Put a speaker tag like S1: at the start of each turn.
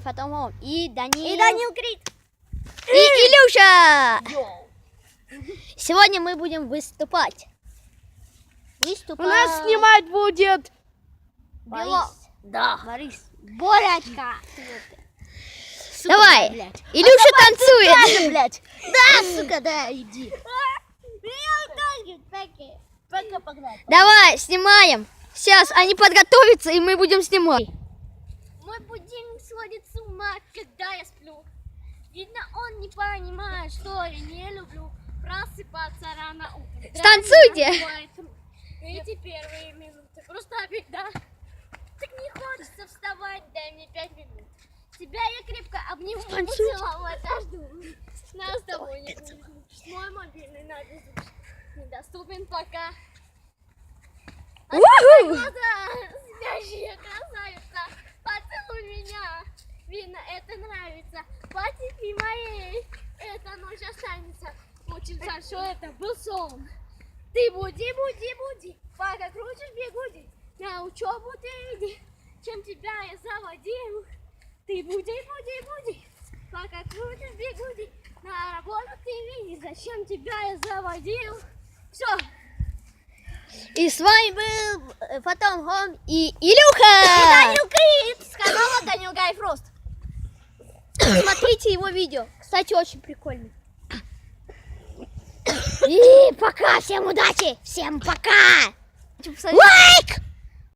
S1: Потом и Данил.
S2: И Данил Крит.
S1: И Илюша.
S2: Йоу.
S1: Сегодня мы будем выступать.
S2: У нас снимать будет
S1: Борис.
S2: Да.
S1: Борис.
S2: Борячка. Сука,
S1: Давай.
S2: блядь.
S1: Илюша танцует.
S2: Блядь. Да, сука, да, иди. Пока погнали.
S1: Давай, снимаем. Сейчас они подготовятся, и мы будем снимать.
S2: Мой будильник сводит с ума, когда я сплю. Видно, он не понимает, что я не люблю просыпаться рано утром.
S1: Станцуйте.
S2: Эти первые минуты просто обида. Так не хочется вставать, дай мне 5 минут. Тебя я крепко обниму, поцеловать, жду. Нас с тобой не будет. Мой мобильный на беззвучный. Недоступен пока. Открой глаза, спящая красавица, поцелуй меня. Видно, это нравится. Потепи моей, эта ночь останется. Очень жаль, что это был сон. Ты буди, буди, буди, пока крутишь бегуди. На учебу ты иди, чем тебя я заводил. Ты буди, буди, буди, пока крутишь бегуди. На работу ты видишь, зачем тебя я заводил. Все.
S1: И с вами был потом Хом и Илюха.
S2: Данил Крит с канала Данил Гайфрост.
S1: Смотрите его видео. Кстати, очень прикольный. И пока. Всем удачи. Всем пока. Лайк!